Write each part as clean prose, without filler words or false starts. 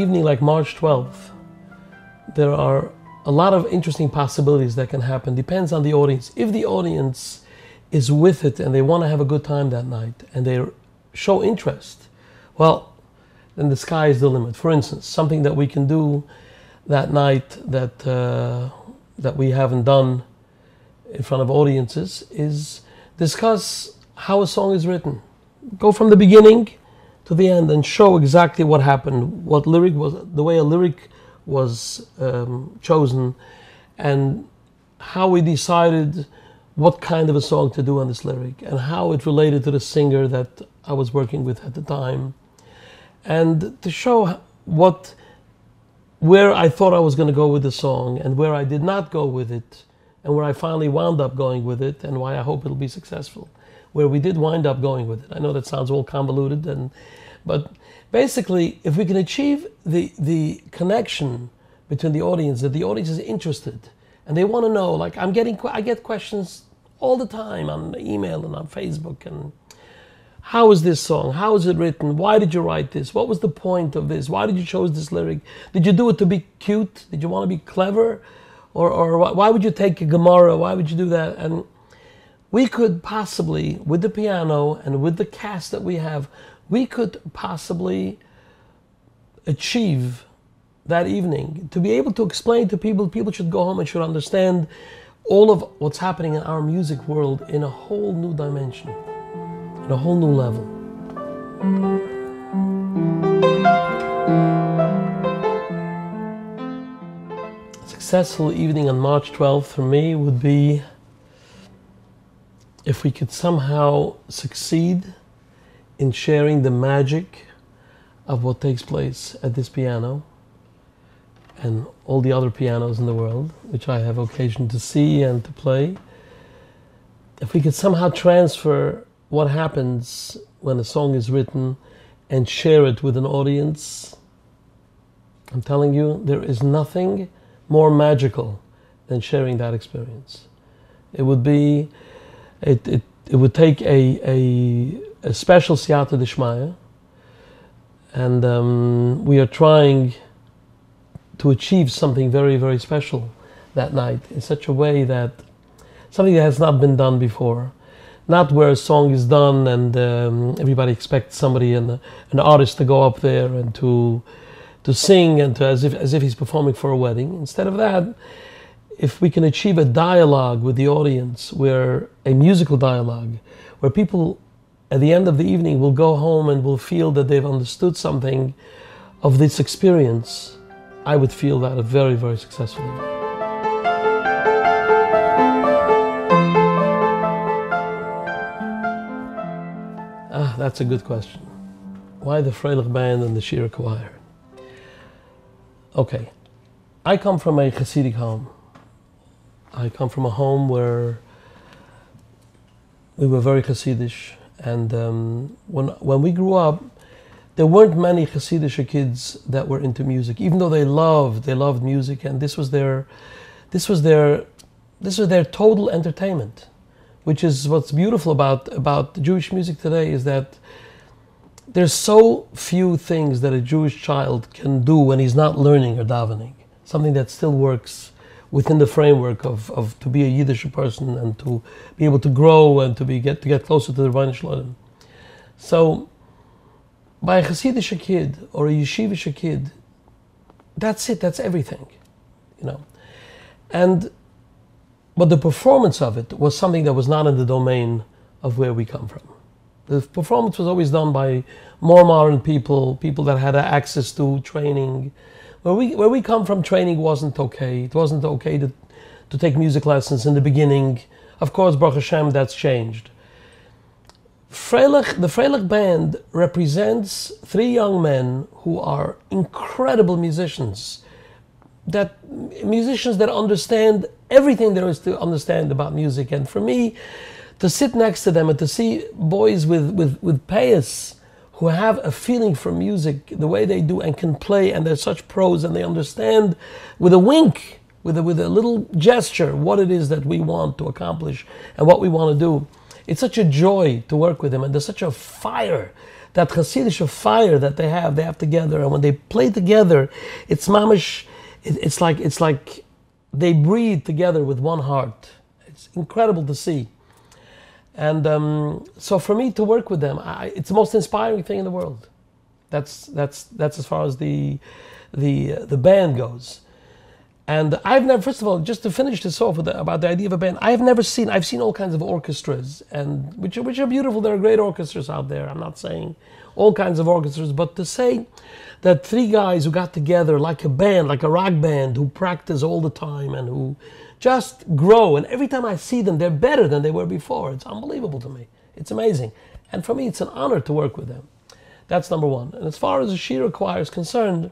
evening like March 12th, there are a lot of interesting possibilities that can happen. Depends on the audience. If the audience is with it and they want to have a good time that night and they show interest, well, then the sky is the limit. For instance, something that we can do that night that we haven't done in front of audiences is discuss how a song is written. Go from the beginning to the end and show exactly what happened, what lyric was, the way a lyric was chosen, and how we decided what kind of a song to do on this lyric and how it related to the singer that I was working with at the time, and to show where I thought I was going to go with the song and where I did not go with it, and where I finally wound up going with it, and why I hope it'll be successful. Where we did wind up going with it. I know that sounds all convoluted, but basically, if we can achieve the connection between the audience, that the audience is interested and they want to know, like I get questions all the time on email and on Facebook, and how is this song? How is it written? Why did you write this? What was the point of this? Why did you choose this lyric? Did you do it to be cute? Did you want to be clever? Or why would you take a Gemara? Why would you do that? And we could possibly, with the piano and with the cast that we have, we could possibly achieve that evening to be able to explain to people. People should go home and should understand all of what's happening in our music world in a whole new dimension, in a whole new level. A successful evening on March 12th for me would be if we could somehow succeed in sharing the magic of what takes place at this piano and all the other pianos in the world, which I have occasion to see and to play. If we could somehow transfer what happens when a song is written and share it with an audience, I'm telling you, there is nothing more magical than sharing that experience. It would be, it would take a special siyata d'shmaya, and we are trying to achieve something very, very special that night in such a way that something that has not been done before. Not where a song is done and everybody expects somebody an artist to go up there and to sing and as if he's performing for a wedding. Instead of that, if we can achieve a dialogue with the audience, where a musical dialogue, where people at the end of the evening will go home and will feel that they've understood something of this experience, I would feel that a very, very successful evening. That's a good question. Why the Freilach band and the Shira Choir? Okay, I come from a Hasidic home. I come from a home where we were very Hasidish, and when we grew up, there weren't many Hasidic kids that were into music, even though they loved music, and this was their total entertainment. Which is what's beautiful about Jewish music today, is that there's so few things that a Jewish child can do when he's not learning or davening. Something that still works within the framework of to be a Yiddish person and to be able to grow and to get closer to the Rebbeinu Shalom. So, by a Hasidic kid or a Yeshivish kid, that's it. That's everything, you know. But the performance of it was something that was not in the domain of where we come from. The performance was always done by more modern people that had access to training. Where we come from, training wasn't okay. It wasn't okay to take music lessons in the beginning. Of course, Baruch Hashem, that's changed. The Freilach band represents 3 young men who are incredible musicians that understand everything there is to understand about music. And for me, to sit next to them and to see boys with payas who have a feeling for music the way they do and can play, and they're such pros and they understand with a wink, with a little gesture, what it is that we want to accomplish and what we want to do. It's such a joy to work with them, and there's such a fire. that Hasidic fire that they have together, and when they play together, it's mamish. It's like they breathe together with one heart. It's incredible to see. And so for me to work with them, it's the most inspiring thing in the world. That's as far as the band goes. And I've never, first of all, just to finish this off about the idea of a band, I've seen all kinds of orchestras, and which are beautiful. There are great orchestras out there. I'm not saying all kinds of orchestras, but to say that three guys who got together like a band, like a rock band, who practice all the time and who just grow, and every time I see them, they're better than they were before. It's unbelievable to me. It's amazing. And for me, it's an honor to work with them. That's number one. And as far as the Shira Choir is concerned,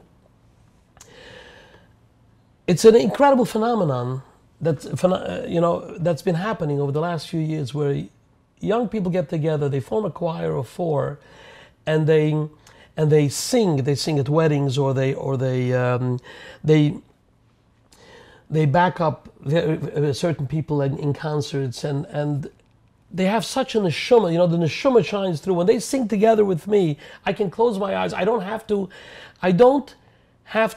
it's an incredible phenomenon that's been happening over the last few years, where young people get together, they form a choir of four, and they sing. They sing at weddings, or they back up certain people in concerts, and they have such a neshama. The neshama shines through when they sing together with me. I can close my eyes. I don't have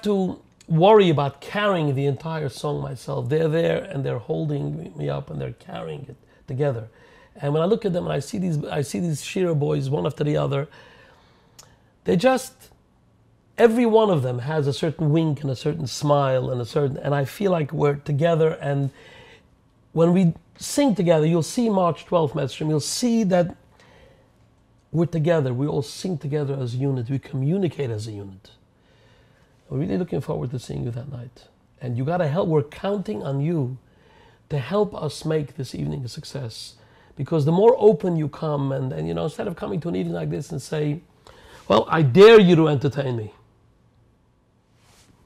to worry about carrying the entire song myself. They're there and they're holding me up and they're carrying it together. And when I look at them and I see these Shira boys one after the other, every one of them has a certain wink and a certain smile and I feel like we're together. And when we sing together, you'll see March 12th Metstream, you'll see that we're together. We all sing together as a unit. We communicate as a unit. We're really looking forward to seeing you that night. And you gotta help. We're counting on you to help us make this evening a success. Because the more open you come, and instead of coming to an evening like this and say, well, I dare you to entertain me.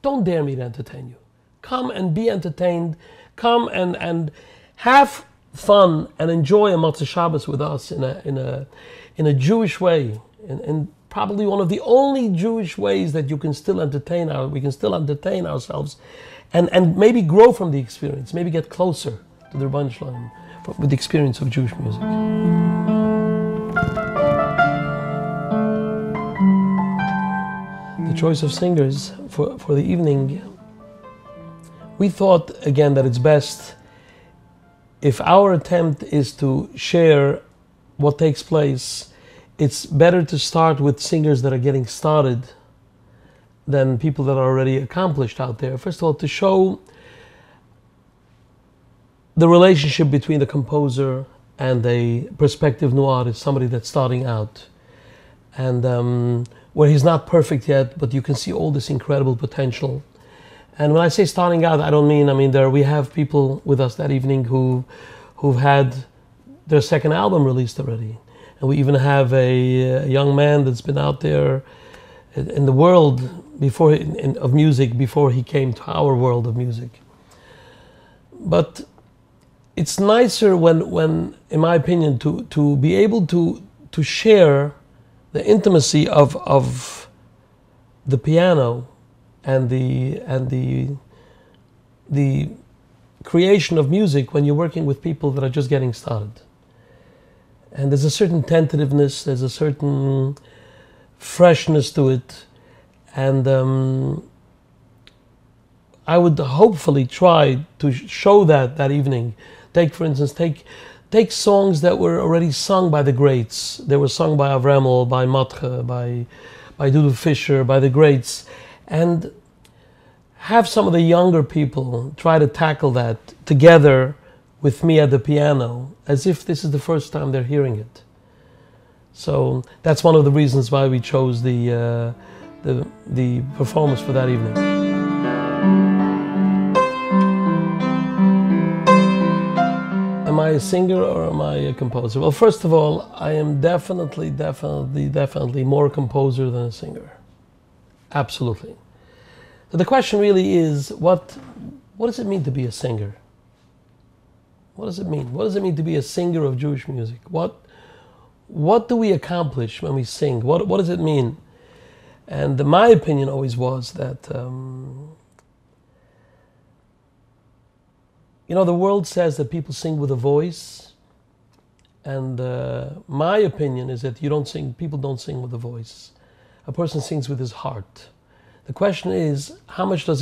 Don't dare me to entertain you. Come and be entertained. Come and have fun and enjoy a Motzei Shabbos with us in a Jewish way. In probably one of the only Jewish ways that we can still entertain ourselves and maybe grow from the experience, maybe get closer to the Rebbeinu Shalom with the experience of Jewish music. The choice of singers for the evening, we thought again that it's best if our attempt is to share what takes place. It's better to start with singers that are getting started than people that are already accomplished out there. First of all, to show the relationship between the composer and a prospective new artist, somebody that's starting out, and where he's not perfect yet, but you can see all this incredible potential. And when I say starting out, I don't mean, we have people with us that evening who've had their second album released already. And we even have a young man that's been out there in the world of music before he came to our world of music. But it's nicer when in my opinion, to be able to share the intimacy of the piano and the creation of music when you're working with people that are just getting started. And there's a certain tentativeness, there's a certain freshness to it. And I would hopefully try to show that evening. For instance, take songs that were already sung by the greats. They were sung by Avremel, by Matke, by Dudu Fischer, by the greats. And have some of the younger people try to tackle that together with me at the piano, as if this is the first time they're hearing it. So that's one of the reasons why we chose the performance for that evening. Am I a singer or am I a composer? Well, first of all, I am definitely more a composer than a singer. Absolutely. So the question really is, what does it mean to be a singer? What does it mean? What does it mean to be a singer of Jewish music? What do we accomplish when we sing? What does it mean? And my opinion always was that, the world says that people sing with a voice, And my opinion is that people don't sing with a voice. A person sings with his heart. The question is, how much does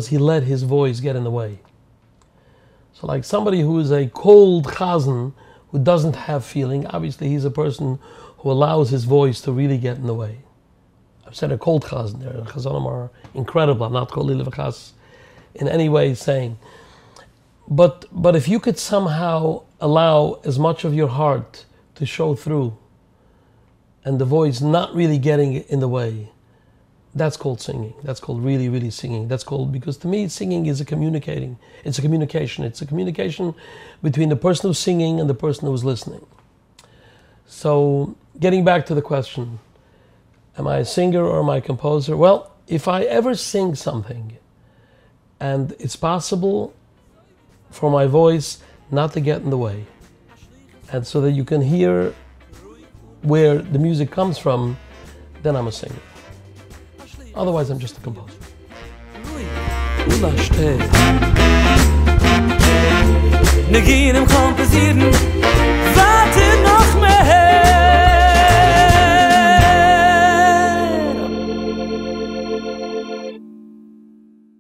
he let his voice get in the way? So like somebody who is a cold chazan, who doesn't have feeling, obviously he's a person who allows his voice to really get in the way. I've said a cold chazan there. Chazanim are incredible. I'm not calling levachas in any way saying. But if you could somehow allow as much of your heart to show through and the voice not really getting in the way, that's called singing. That's called really, really singing. That's called, because to me singing is communication. It's a communication between the person who's singing and the person who's listening. So getting back to the question, am I a singer or am I a composer? Well, if I ever sing something and it's possible for my voice not to get in the way, and so that you can hear where the music comes from, then I'm a singer. Otherwise, I'm just a composer. Negin im komponieren